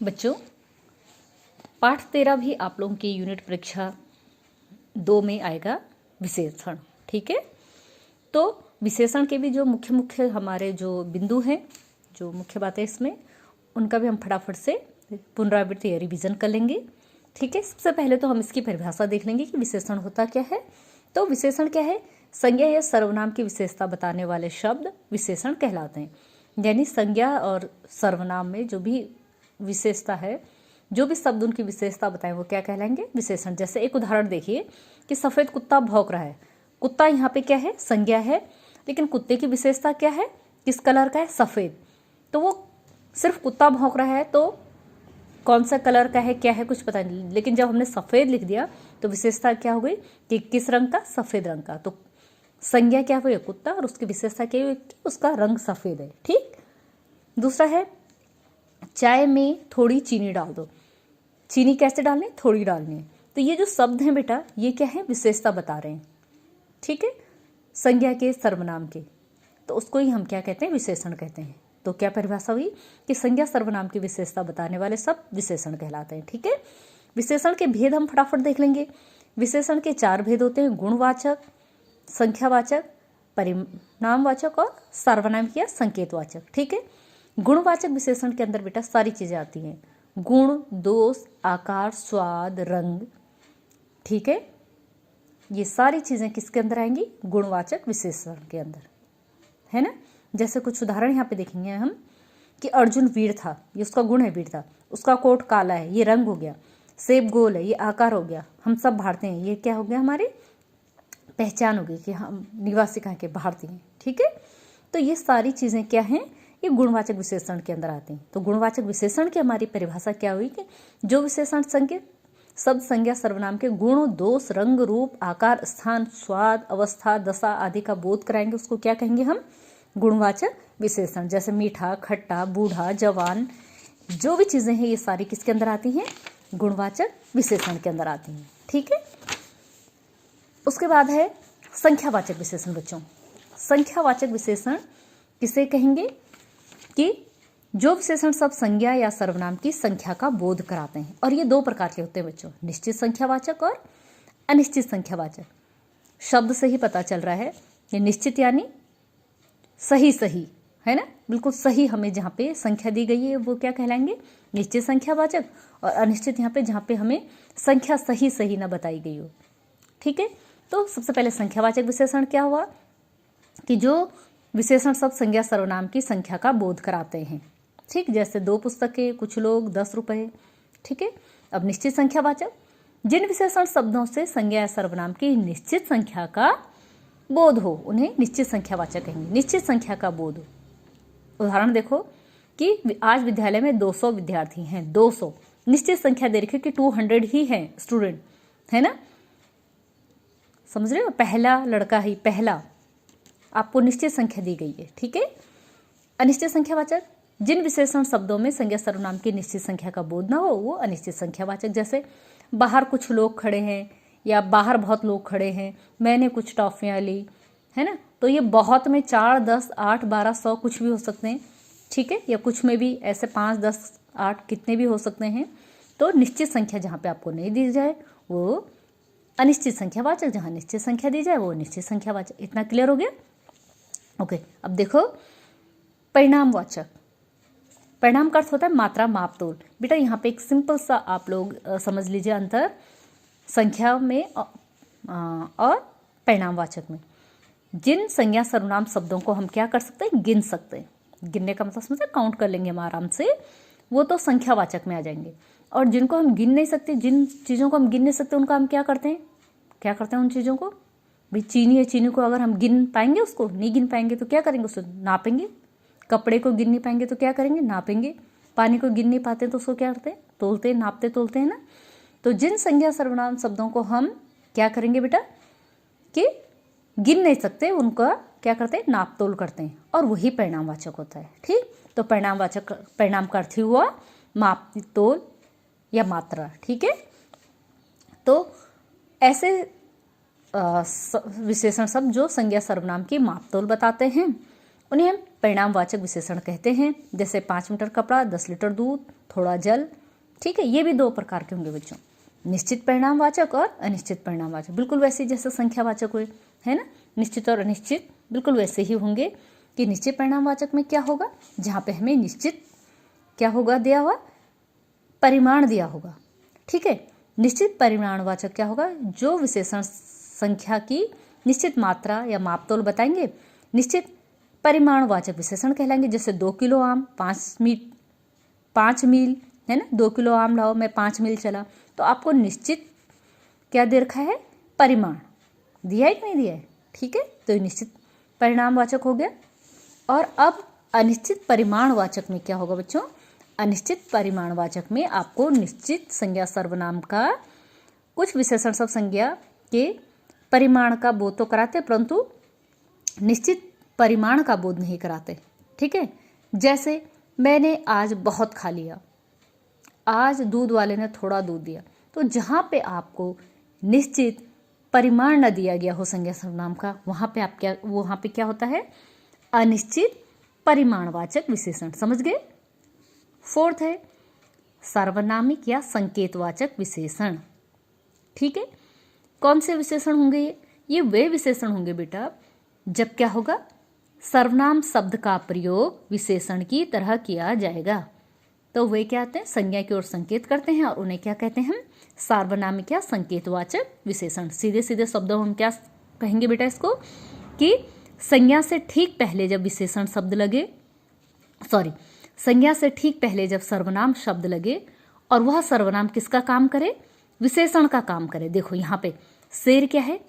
बच्चों, पाठ 13 भी आप लोगों की यूनिट परीक्षा 2 में आएगा, विशेषण। ठीक है, तो विशेषण के भी जो मुख्य मुख्य हमारे जो बिंदु हैं, जो मुख्य बातें इसमें, उनका भी हम फटाफट से पुनरावृत्ति या रिवीजन कर लेंगे। ठीक है, सबसे पहले तो हम इसकी परिभाषा देख लेंगे कि विशेषण होता क्या है। तो विशेषण क्या है? संज्ञा या सर्वनाम की विशेषता बताने वाले शब्द विशेषण कहलाते हैं। यानी संज्ञा और सर्वनाम में जो भी विशेषता है, जो भी शब्द उनकी विशेषता बताएं, वो क्या कहलाएंगे? विशेषण। जैसे एक उदाहरण देखिए कि सफ़ेद कुत्ता भौंक रहा है। कुत्ता यहाँ पे क्या है? संज्ञा है, लेकिन कुत्ते की विशेषता क्या है? किस कलर का है? सफ़ेद। तो वो सिर्फ कुत्ता भौंक रहा है, तो कौन सा कलर का है, क्या है, कुछ पता नहीं। लेकिन जब हमने सफ़ेद लिख दिया तो विशेषता क्या हो गई कि किस रंग का? सफ़ेद रंग का। तो संज्ञा क्या हुई? कुत्ता, और उसकी विशेषता क्या हुई? उसका रंग सफ़ेद है। ठीक। दूसरा है चाय में थोड़ी चीनी डाल दो। चीनी कैसे डालनी? थोड़ी डालनी है। तो ये जो शब्द हैं बेटा, ये क्या है? विशेषता बता रहे हैं। ठीक है, संज्ञा के, सर्वनाम के, तो उसको ही हम क्या कहते हैं? विशेषण कहते हैं। तो क्या परिभाषा हुई कि संज्ञा सर्वनाम की विशेषता बताने वाले सब विशेषण कहलाते हैं। ठीक है, विशेषण के भेद हम फटाफट देख लेंगे। विशेषण के 4 भेद होते हैं: गुणवाचक, संख्यावाचक, परिणामवाचक और सार्वनामिक या संकेतवाचक। ठीक है, गुणवाचक विशेषण के अंदर बेटा सारी चीजें आती हैं: गुण, दोष, आकार, स्वाद, रंग। ठीक है, ये सारी चीजें किसके अंदर आएंगी? गुणवाचक विशेषण के अंदर, है ना। जैसे कुछ उदाहरण यहाँ पे देखेंगे हम कि अर्जुन वीर था, ये उसका गुण है, वीर था। उसका कोट काला है, ये रंग हो गया। सेब गोल है, ये आकार हो गया। हम सब भारतीय हैं, ये क्या हो गया? हमारी पहचान होगी कि हम निवासी कहाँ के? भारतीय हैं। ठीक है, तो ये सारी चीजें क्या हैं? ये गुणवाचक विशेषण के अंदर आते हैं। तो गुणवाचक विशेषण की हमारी परिभाषा क्या हुई कि जो विशेषण संकेत शब्द, संज्ञा, सर्वनाम के गुण, दोष, रंग, रूप, आकार, स्थान, स्वाद, अवस्था, दशा आदि का बोध कराएंगे, उसको क्या कहेंगे हम? गुणवाचक विशेषण। जैसे मीठा, खट्टा, बूढ़ा, जवान, जो भी चीजें हैं, ये सारी किसके अंदर आती हैं? गुणवाचक विशेषण के अंदर आती हैं। ठीक है, उसके बाद है संख्यावाचक विशेषण। बच्चों, संख्यावाचक विशेषण किसे कहेंगे? कि जो विशेषण सब संज्ञा या सर्वनाम की संख्या का बोध कराते हैं। और ये 2 प्रकार के होते हैं बच्चों: निश्चित संख्यावाचक और अनिश्चित संख्यावाचक। शब्द से ही पता चल रहा है कि निश्चित यानी सही सही, है ना, बिल्कुल सही। हमें जहाँ पे संख्या दी गई है वो क्या कहलाएंगे? निश्चित संख्यावाचक। और अनिश्चित यहाँ पे जहाँ पे हमें संख्या सही सही ना बताई गई हो। ठीक है, तो सबसे पहले संख्यावाचक विशेषण क्या हुआ कि जो विशेषण सब संज्ञा सर्वनाम की संख्या का बोध कराते हैं। ठीक, जैसे 2 पुस्तकें, कुछ लोग, 10 रुपए। ठीक है, अब निश्चित संख्यावाचक, जिन विशेषण शब्दों से संज्ञा या सर्वनाम की निश्चित संख्या का बोध हो, उन्हें निश्चित संख्यावाचक कहेंगे। निश्चित संख्या का बोध हो। उदाहरण देखो कि आज विद्यालय में 200 विद्यार्थी हैं। 200 निश्चित संख्या दे रखी कि 200 ही हैं स्टूडेंट, है ना। समझ रहे हो? पहला लड़का ही, पहला, आपको निश्चित संख्या दी गई है। ठीक है, अनिश्चित संख्यावाचक, जिन विशेषण शब्दों में संज्ञा सर्वनाम की निश्चित संख्या का बोध ना हो, वो अनिश्चित संख्यावाचक। जैसे बाहर कुछ लोग खड़े हैं, या बाहर बहुत लोग खड़े हैं, मैंने कुछ टॉफियां ली, है ना। तो ये बहुत में 4, 10, 8, 12, 100 कुछ भी हो सकते हैं। ठीक है, या कुछ में भी ऐसे 5, 10, 8 कितने भी हो सकते हैं। तो निश्चित संख्या जहाँ पे आपको नहीं दी जाए वो अनिश्चित संख्यावाचक, जहाँ निश्चित संख्या दी जाए वो निश्चित संख्यावाचक। इतना क्लियर हो गया? ओके, अब देखो परिणामवाचक। परिणाम का अर्थ होता है मात्रा, माप, तोल। बेटा यहाँ पे एक सिंपल सा आप लोग समझ लीजिए अंतर संख्या में और परिणामवाचक में। जिन संज्ञा सर्वनाम शब्दों को हम क्या कर सकते हैं? गिन सकते हैं। गिनने का मतलब समझे, काउंट कर लेंगे हम आराम से, वो तो संख्यावाचक में आ जाएंगे। और जिनको हम गिन नहीं सकते, जिन चीज़ों को हम गिन नहीं सकते, उनका हम क्या करते हैं? क्या करते हैं उन चीज़ों को? भाई चीनी है, चीनी को अगर हम गिन पाएंगे, उसको नहीं गिन पाएंगे तो क्या करेंगे? उसको नापेंगे। कपड़े को गिन नहीं पाएंगे तो क्या करेंगे? नापेंगे। पानी को गिन नहीं पाते तो उसको क्या करते हैं? तोलते हैं, नापते तोलते हैं ना। तो जिन संज्ञा सर्वनाम शब्दों को हम क्या करेंगे बेटा कि गिन नहीं सकते, उनका क्या करते हैं? नाप तोल करते हैं, और वही परिणामवाचक होता है। ठीक, तो परिणामवाचक, परिणाम का अर्थ ही हुआ माप, तोल या मात्रा। ठीक है, तो ऐसे विशेषण शब्द जो संज्ञा सर्वनाम की माप तोल बताते हैं उन्हें हम परिणामवाचक विशेषण कहते हैं। जैसे 5 मीटर कपड़ा, 10 लीटर दूध, थोड़ा जल। ठीक है, ये भी 2 प्रकार के होंगे बच्चों, निश्चित परिणामवाचक और अनिश्चित परिणामवाचक। बिल्कुल वैसे जैसे संख्यावाचक हुए, है ना, निश्चित और अनिश्चित बिल्कुल वैसे ही होंगे कि निश्चित परिणामवाचक में क्या होगा, जहाँ पे हमें निश्चित क्या होगा दिया हुआ, परिमाण दिया होगा। ठीक है, निश्चित परिमाणवाचक क्या होगा, जो विशेषण संख्या की निश्चित मात्रा या मापतोल बताएंगे, निश्चित परिमाणवाचक विशेषण कहलाएंगे। जैसे 2 किलो आम 5 मील, है ना, 2 किलो आम लाओ, मैं 5 मील चला, तो आपको निश्चित क्या दे रखा है, परिमाण दिया है कि नहीं दिया है। ठीक है, तो ये निश्चित परिणामवाचक हो गया। और अब अनिश्चित परिमाणवाचक में क्या होगा बच्चों, अनिश्चित परिमाणवाचक में आपको निश्चित संज्ञा सर्वनाम का कुछ विशेषण सब संज्ञा के परिमाण का बोध तो कराते, परंतु निश्चित परिमाण का बोध नहीं कराते। ठीक है, जैसे मैंने आज बहुत खा लिया, आज दूध वाले ने थोड़ा दूध दिया, तो जहाँ पे आपको निश्चित परिमाण न दिया गया हो संज्ञा सर्वनाम का, वहाँ पे क्या होता है, अनिश्चित परिमाणवाचक विशेषण। समझ गए। 4th है सार्वनामिक या संकेतवाचक विशेषण। ठीक है, कौन से विशेषण होंगे ये वे विशेषण होंगे बेटा जब क्या होगा, सर्वनाम शब्द का प्रयोग विशेषण की तरह किया जाएगा। तो वे क्या आते हैं, संज्ञा की ओर संकेत करते हैं और उन्हें क्या कहते हैं, सार्वनामिक या संकेतवाचक विशेषण। सीधे सीधे शब्दों हम क्या कहेंगे बेटा इसको, कि संज्ञा से ठीक पहले जब विशेषण शब्द लगे, संज्ञा से ठीक पहले जब सर्वनाम शब्द लगे और वह सर्वनाम किसका काम करे, विशेषण का काम करे। देखो यहाँ पे शेर क्या है,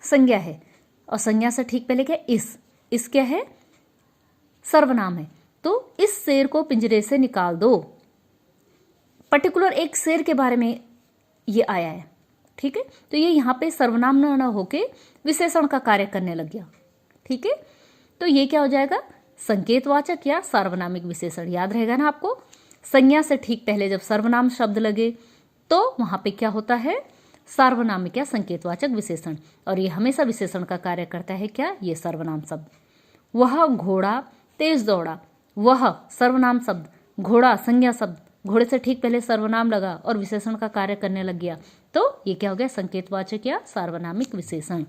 संज्ञा है, और संज्ञा से ठीक पहले क्या, इस क्या है, सर्वनाम है। तो इस शेर को पिंजरे से निकाल दो, पर्टिकुलर एक शेर के बारे में ये आया है। ठीक है, तो ये यहाँ पे सर्वनाम न होके विशेषण का कार्य करने लग गया। ठीक है, तो ये क्या हो जाएगा, संकेतवाचक या सार्वनामिक विशेषण। याद रहेगा ना आपको, संज्ञा से ठीक पहले जब सर्वनाम शब्द लगे तो वहां पे क्या होता है, सार्वनामिक या संकेतवाचक विशेषण। और ये हमेशा विशेषण का कार्य करता है क्या, ये सर्वनाम शब्द। वह घोड़ा तेज दौड़ा, वह सर्वनाम शब्द, घोड़ा संज्ञा शब्द, घोड़े से ठीक पहले सर्वनाम लगा और विशेषण का कार्य करने लग गया, तो ये क्या हो गया, संकेतवाचक या सार्वनामिक विशेषण।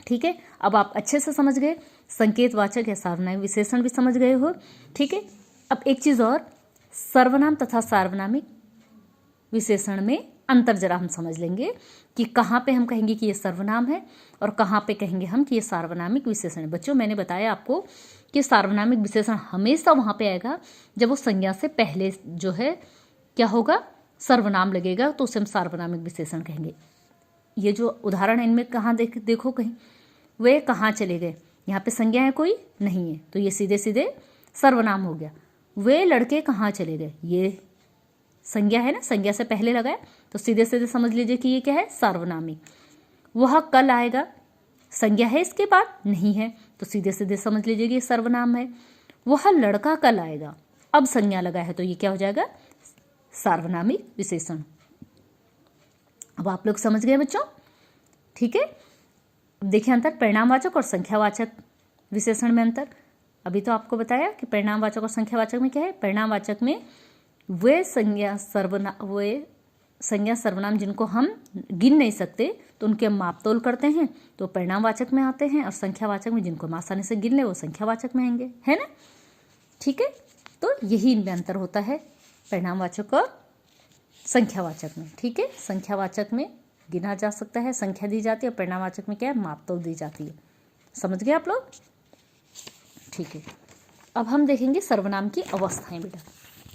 ठीक है, अब आप अच्छे से समझ गए, संकेतवाचक या सार्वनामिक विशेषण भी समझ गए हो। ठीक है, अब एक चीज और, सर्वनाम तथा सार्वनामिक विशेषण में अंतर जरा हम समझ लेंगे कि कहाँ पे हम कहेंगे कि ये सर्वनाम है और कहाँ पे कहेंगे हम कि ये सार्वनामिक विशेषण है। बच्चों मैंने बताया आपको कि सार्वनामिक विशेषण हमेशा वहाँ पे आएगा जब वो संज्ञा से पहले जो है क्या होगा, सर्वनाम लगेगा, तो उसे हम सार्वनामिक विशेषण कहेंगे। ये जो उदाहरण है इनमें कहाँ देखो कहीं, वे कहाँ चले गए, यहाँ पे संज्ञा है कोई नहीं है, तो ये सीधे सीधे सर्वनाम हो गया। वे लड़के कहाँ चले गए, ये संज्ञा है ना, संज्ञा से पहले लगाया, तो सीधे सीधे समझ लीजिए कि ये क्या है, सार्वनामिक। वह कल आएगा, संज्ञा है इसके बाद नहीं है, तो सीधे सीधे समझ लीजिए कि ये सर्वनाम है। वह लड़का कल आएगा, अब संज्ञा लगा है, तो ये क्या हो जाएगा, सार्वनामिक विशेषण। अब आप लोग समझ गए बच्चों। ठीक है, देखिए अंतर परिणामवाचक और संख्यावाचक विशेषण में अंतर। अभी तो आपको बताया कि परिणामवाचक और संख्यावाचक में क्या है, परिणामवाचक में वे संज्ञा सर्वनाम जिनको हम गिन नहीं सकते तो उनके हम मापतोल करते हैं, तो परिणामवाचक में आते हैं, और संख्यावाचक में जिनको हम आसानी से गिन ले वो संख्यावाचक में आएंगे, है ना। ठीक है, तो यही इनमें अंतर होता है परिणामवाचक और संख्यावाचक में। ठीक है, संख्यावाचक में गिना जा सकता है, संख्या दी जाती है, और परिणामवाचक में क्या है, मापतोल दी जाती है। समझ गए आप लोग। ठीक है, अब हम देखेंगे सर्वनाम की अवस्थाएं बेटा।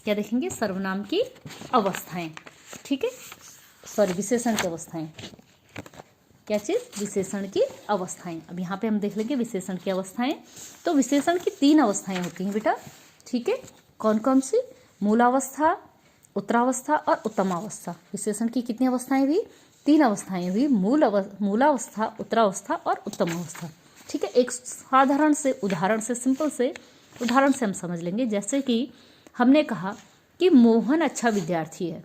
क्या देखेंगे, सर्वनाम की अवस्थाएं। ठीक है, सॉरी विशेषण की अवस्थाएं। क्या चीज, विशेषण की अवस्थाएं। अब यहाँ पे हम देख लेंगे विशेषण की अवस्थाएं। तो विशेषण की 3 अवस्थाएं होती हैं बेटा। ठीक है, कौन कौन सी, मूलावस्था, उत्तरावस्था और उत्तमावस्था। विशेषण की कितनी अवस्थाएं हुई, 3 अवस्थाएं हुई, मूलावस्था, उत्तरावस्था और उत्तमावस्था। ठीक है, एक साधारण से उदाहरण से, सिंपल से उदाहरण से हम समझ लेंगे। जैसे कि हमने कहा कि मोहन अच्छा विद्यार्थी है,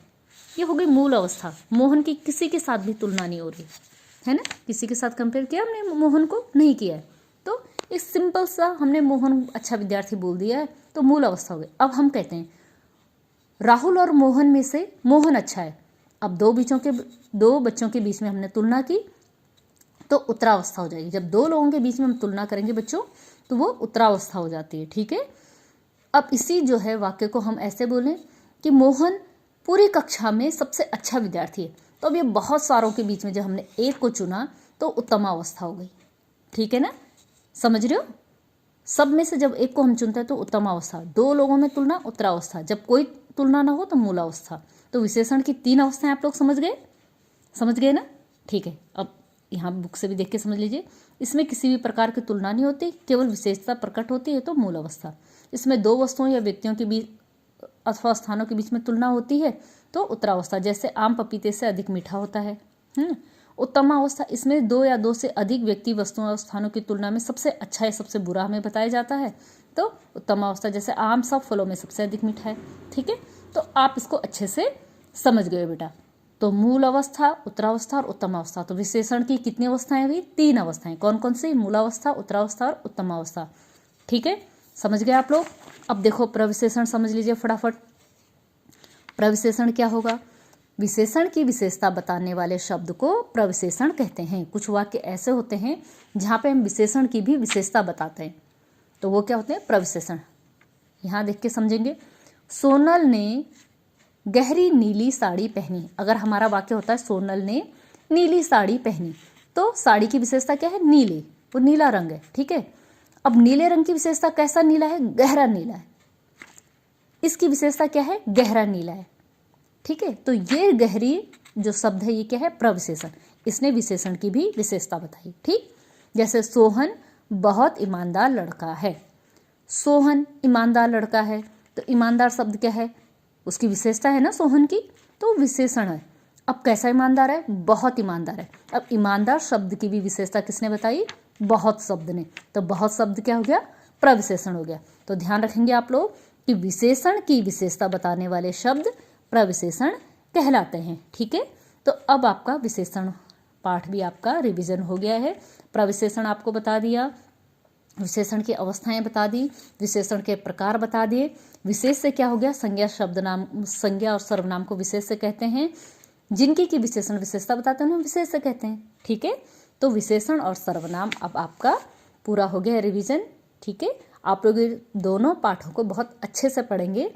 ये हो गई मूल अवस्था। मोहन की किसी के साथ भी तुलना नहीं हो रही है ना, किसी के साथ कंपेयर किया हमने मोहन को नहीं किया है, तो एक सिंपल सा हमने मोहन अच्छा विद्यार्थी बोल दिया है तो मूल अवस्था हो गई। अब हम कहते हैं राहुल और मोहन में से मोहन अच्छा है। अब दो बच्चों के बीच में हमने तुलना की तो उत्तरावस्था हो जाएगी। जब दो लोगों के बीच में हम तुलना करेंगे बच्चों तो वो उत्तरावस्था हो जाती है, ठीक है। अब इसी जो है वाक्य को हम ऐसे बोलें कि मोहन पूरी कक्षा में सबसे अच्छा विद्यार्थी है। तो अब ये बहुत सारों के बीच में जब हमने एक को चुना तो उत्तमावस्था हो गई, ठीक है ना, समझ रहे हो। सब में से जब एक को हम चुनते हैं तो उत्तमावस्था, दो लोगों में तुलना उत्तरावस्था, जब कोई तुलना ना हो तो मूलावस्था। तो विशेषण की 3 अवस्थाएं आप लोग समझ गए ना, ठीक है। अब यहाँ बुक से भी देख के समझ लीजिए। इसमें किसी भी प्रकार की तुलना नहीं होती, केवल विशेषता प्रकट होती है तो मूल अवस्था। इसमें दो वस्तुओं या व्यक्तियों के बीच अथवा स्थानों के बीच में तुलना होती है तो उत्तरावस्था, जैसे आम पपीते से अधिक मीठा होता है। उत्तमावस्था, इसमें दो या दो से अधिक व्यक्ति वस्तुओं और स्थानों की तुलना में सबसे अच्छा या सबसे बुरा हमें बताया जाता है तो उत्तमावस्था, जैसे आम सब फलों में सबसे अधिक मीठा है, ठीक है। तो आप इसको अच्छे से समझ गए बेटा। तो मूल अवस्था, उत्तरावस्था और उत्तमावस्था। तो विशेषण की कितनी अवस्थाएं हुई? 3 अवस्थाएं। कौन कौन सी? मूलावस्था, उत्तरावस्था और उत्तमावस्था, ठीक है। समझ गए आप लोग। अब देखो प्रविशेषण समझ लीजिए फटाफट। प्रविशेषण क्या होगा? विशेषण की विशेषता बताने वाले शब्द को प्रविशेषण कहते हैं। कुछ वाक्य ऐसे होते हैं जहाँ पे हम विशेषण की भी विशेषता बताते हैं तो वो क्या होते हैं? प्रविशेषण। यहाँ देख के समझेंगे। सोनल ने गहरी नीली साड़ी पहनी। अगर हमारा वाक्य होता है सोनल ने नीली साड़ी पहनी तो साड़ी की विशेषता क्या है? नीली, वो नीला रंग है, ठीक है। अब नीले रंग की विशेषता कैसा नीला है? गहरा नीला है। इसकी विशेषता क्या है? गहरा नीला है, ठीक है। तो ये गहरी जो शब्द है ये क्या है? प्रविशेषण। इसने विशेषण की भी विशेषता बताई, ठीक। जैसे सोहन बहुत ईमानदार लड़का है। सोहन ईमानदार लड़का है तो ईमानदार शब्द क्या है? उसकी विशेषता है ना सोहन की, तो विशेषण है। अब कैसा ईमानदार है? बहुत ईमानदार है। अब ईमानदार शब्द की भी विशेषता किसने बताई? बहुत शब्द ने। तो बहुत शब्द क्या हो गया? प्रविशेषण हो गया। तो ध्यान रखेंगे आप लोग कि विशेषण की विशेषता बताने वाले शब्द प्रविशेषण कहलाते हैं, ठीक है। तो अब आपका विशेषण पाठ भी आपका रिवीजन हो गया है। प्रविशेषण आपको बता दिया, विशेषण की अवस्थाएं बता दी, विशेषण के प्रकार बता दिए। विशेष से क्या हो गया? संज्ञा, शब्दनाम, संज्ञा और सर्वनाम को विशेष से कहते हैं। जिनकी की विशेषण विशेषता बताते हैं उन्हें विशेष से कहते हैं, ठीक है। तो विशेषण और सर्वनाम अब आपका पूरा हो गया रिवीजन, ठीक है। आप लोग दोनों पाठों को बहुत अच्छे से पढ़ेंगे,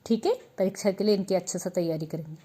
ठीक है। परीक्षा के लिए इनकी अच्छे से तैयारी करेंगे।